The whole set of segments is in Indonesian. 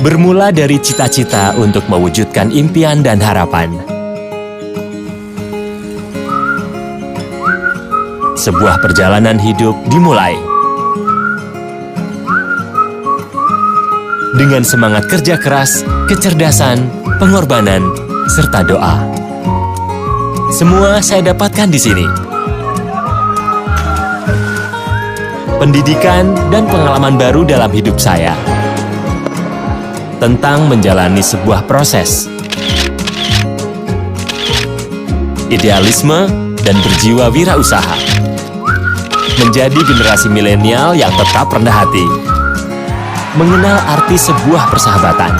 Bermula dari cita-cita untuk mewujudkan impian dan harapan. Sebuah perjalanan hidup dimulai. Dengan semangat kerja keras, kecerdasan, pengorbanan, serta doa. Semua saya dapatkan di sini. Pendidikan dan pengalaman baru dalam hidup saya. Tentang menjalani sebuah proses. Idealisme dan berjiwa wirausaha. Menjadi generasi milenial yang tetap rendah hati. Mengenal arti sebuah persahabatan.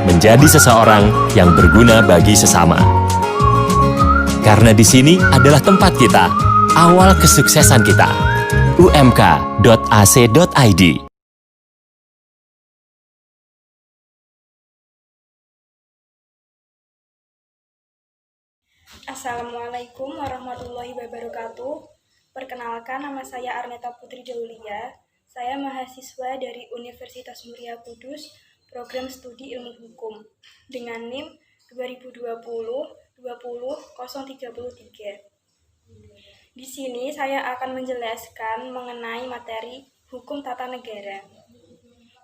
Menjadi seseorang yang berguna bagi sesama. Karena di sini adalah tempat kita, awal kesuksesan kita. umk.ac.id. Assalamualaikum warahmatullahi wabarakatuh. Perkenalkan, nama saya Arneta Putri Daulia. Saya mahasiswa dari Universitas Muria Kudus, Program Studi Ilmu Hukum, dengan NIM 2020-20-033. Di sini saya akan menjelaskan mengenai materi hukum tata negara.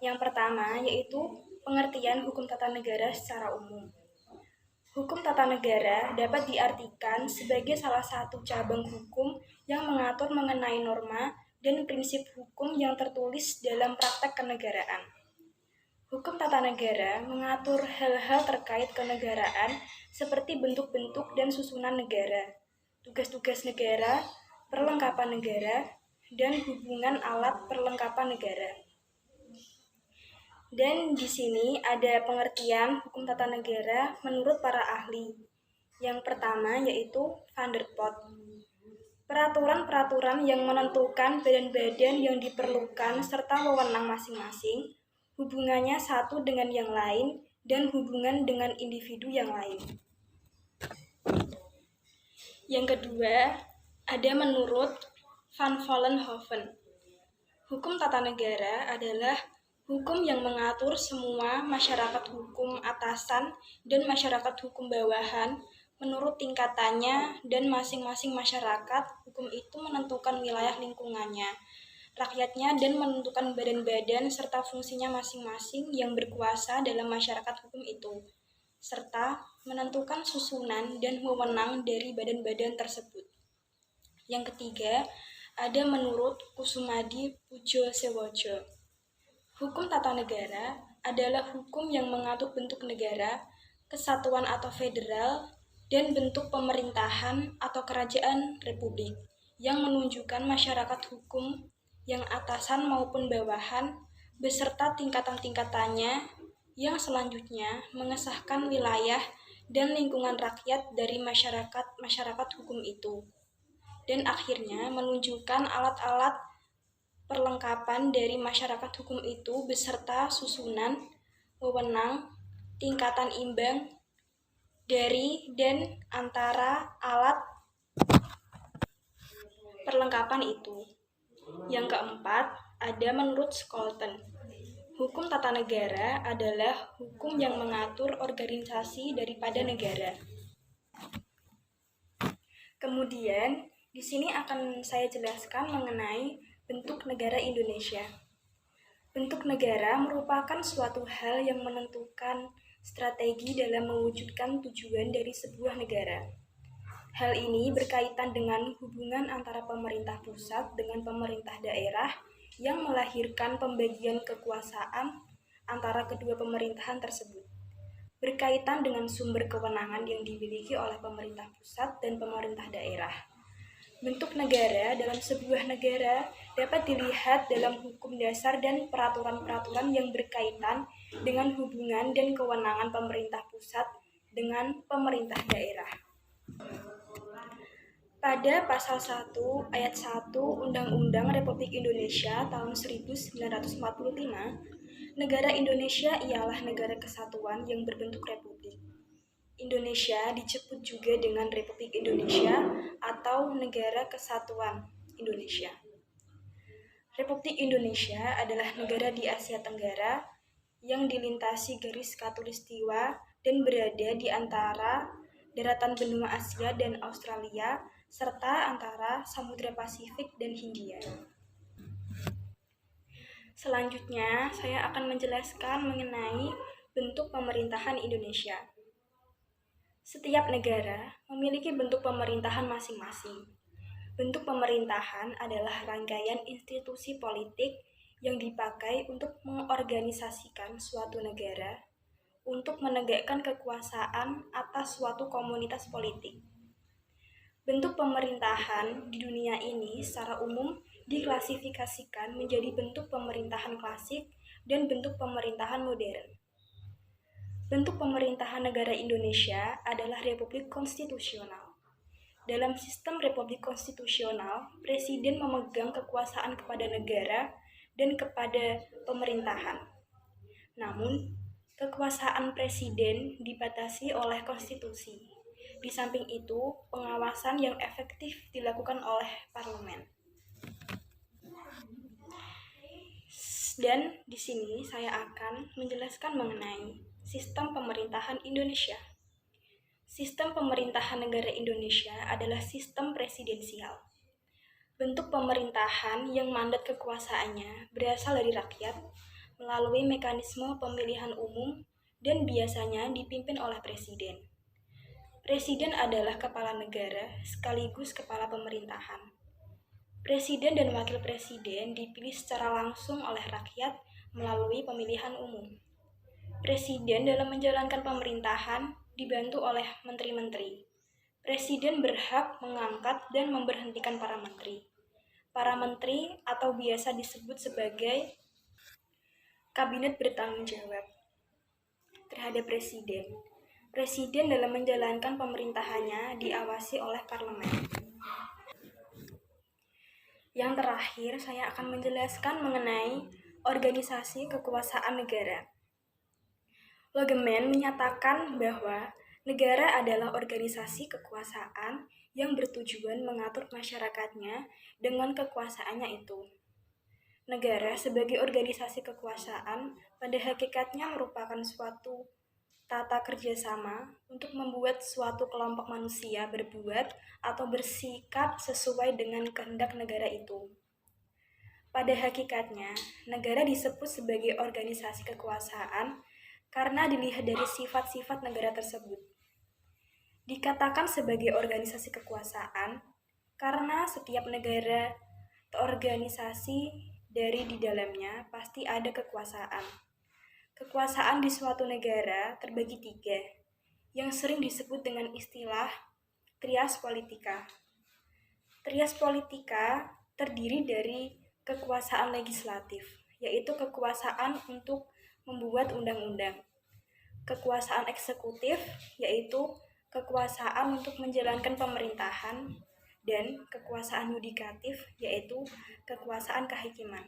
Yang pertama yaitu pengertian hukum tata negara secara umum. Hukum tata negara dapat diartikan sebagai salah satu cabang hukum yang mengatur mengenai norma dan prinsip hukum yang tertulis dalam praktek kenegaraan. Hukum tata negara mengatur hal-hal terkait kenegaraan seperti bentuk-bentuk dan susunan negara, tugas-tugas negara, perlengkapan negara, dan hubungan alat perlengkapan negara. Dan di sini ada pengertian hukum tata negara menurut para ahli. Yang pertama yaitu Van der Pot. Peraturan-peraturan yang menentukan badan-badan yang diperlukan serta wewenang masing-masing, hubungannya satu dengan yang lain, dan hubungan dengan individu yang lain. Yang kedua, ada menurut Van Vollenhoven. Hukum tata negara adalah hukum yang mengatur semua masyarakat hukum atasan dan masyarakat hukum bawahan menurut tingkatannya, dan masing-masing masyarakat hukum itu menentukan wilayah lingkungannya, rakyatnya, dan menentukan badan-badan serta fungsinya masing-masing yang berkuasa dalam masyarakat hukum itu, serta menentukan susunan dan wewenang dari badan-badan tersebut. Yang ketiga, ada menurut Kusumadi Pujosewojo. Hukum tata negara adalah hukum yang mengatur bentuk negara, kesatuan atau federal, dan bentuk pemerintahan atau kerajaan republik yang menunjukkan masyarakat hukum yang atasan maupun bawahan beserta tingkatan-tingkatannya yang selanjutnya mengesahkan wilayah dan lingkungan rakyat dari masyarakat hukum itu, dan akhirnya menunjukkan alat-alat perlengkapan dari masyarakat hukum itu beserta susunan, wewenang, tingkatan imbang dari dan antara alat perlengkapan itu. Yang keempat, ada menurut Scholten. Hukum tata negara adalah hukum yang mengatur organisasi daripada negara. Kemudian, di sini akan saya jelaskan mengenai bentuk negara Indonesia. Bentuk negara merupakan suatu hal yang menentukan strategi dalam mewujudkan tujuan dari sebuah negara. Hal ini berkaitan dengan hubungan antara pemerintah pusat dengan pemerintah daerah yang melahirkan pembagian kekuasaan antara kedua pemerintahan tersebut. Berkaitan dengan sumber kewenangan yang dimiliki oleh pemerintah pusat dan pemerintah daerah. Bentuk negara dalam sebuah negara dapat dilihat dalam hukum dasar dan peraturan-peraturan yang berkaitan dengan hubungan dan kewenangan pemerintah pusat dengan pemerintah daerah. Pada pasal 1 ayat 1 Undang-Undang Republik Indonesia tahun 1945, negara Indonesia ialah negara kesatuan yang berbentuk republik. Indonesia disebut juga dengan Republik Indonesia atau Negara Kesatuan Indonesia. Republik Indonesia adalah negara di Asia Tenggara yang dilintasi garis khatulistiwa dan berada di antara daratan benua Asia dan Australia, serta antara Samudra Pasifik dan Hindia. Selanjutnya, saya akan menjelaskan mengenai bentuk pemerintahan Indonesia. Setiap negara memiliki bentuk pemerintahan masing-masing. Bentuk pemerintahan adalah rangkaian institusi politik yang dipakai untuk mengorganisasikan suatu negara untuk menegakkan kekuasaan atas suatu komunitas politik. Bentuk pemerintahan di dunia ini secara umum diklasifikasikan menjadi bentuk pemerintahan klasik dan bentuk pemerintahan modern. Bentuk pemerintahan negara Indonesia adalah republik konstitusional. Dalam sistem republik konstitusional, presiden memegang kekuasaan kepada negara dan kepada pemerintahan. Namun, kekuasaan presiden dibatasi oleh konstitusi. Di samping itu, pengawasan yang efektif dilakukan oleh parlemen. Dan di sini saya akan menjelaskan mengenai sistem pemerintahan Indonesia. Sistem pemerintahan negara Indonesia adalah sistem presidensial. Bentuk pemerintahan yang mandat kekuasaannya berasal dari rakyat melalui mekanisme pemilihan umum dan biasanya dipimpin oleh presiden. Presiden adalah kepala negara sekaligus kepala pemerintahan. Presiden dan wakil presiden dipilih secara langsung oleh rakyat melalui pemilihan umum. Presiden dalam menjalankan pemerintahan dibantu oleh menteri-menteri. Presiden berhak mengangkat dan memberhentikan para menteri. Para menteri atau biasa disebut sebagai kabinet bertanggung jawab terhadap presiden. Presiden dalam menjalankan pemerintahannya diawasi oleh parlemen. Yang terakhir, saya akan menjelaskan mengenai organisasi kekuasaan negara. Logeman menyatakan bahwa negara adalah organisasi kekuasaan yang bertujuan mengatur masyarakatnya dengan kekuasaannya itu. Negara sebagai organisasi kekuasaan pada hakikatnya merupakan suatu tata kerjasama untuk membuat suatu kelompok manusia berbuat atau bersikap sesuai dengan kehendak negara itu. Pada hakikatnya, negara disebut sebagai organisasi kekuasaan karena dilihat dari sifat-sifat negara tersebut. Dikatakan sebagai organisasi kekuasaan karena setiap negara terorganisasi dari di dalamnya pasti ada kekuasaan. Kekuasaan di suatu negara terbagi 3, yang sering disebut dengan istilah trias politika. Trias politika terdiri dari kekuasaan legislatif, yaitu kekuasaan untuk membuat undang-undang. Kekuasaan eksekutif, yaitu kekuasaan untuk menjalankan pemerintahan, dan kekuasaan yudikatif, yaitu kekuasaan kehakiman.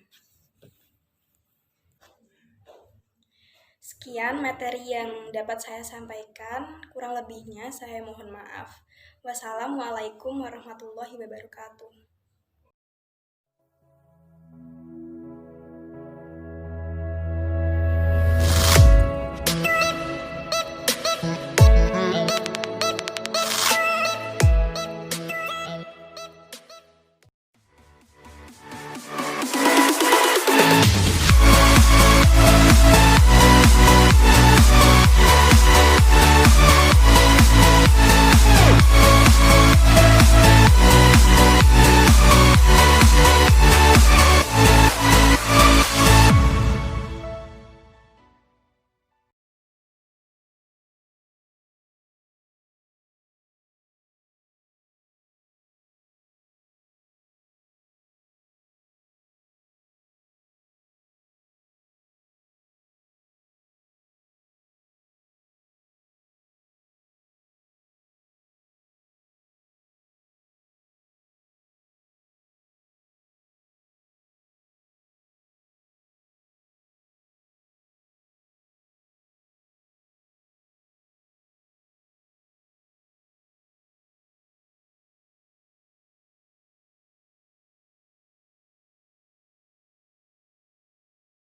Sekian materi yang dapat saya sampaikan, kurang lebihnya saya mohon maaf. Wassalamualaikum warahmatullahi wabarakatuh.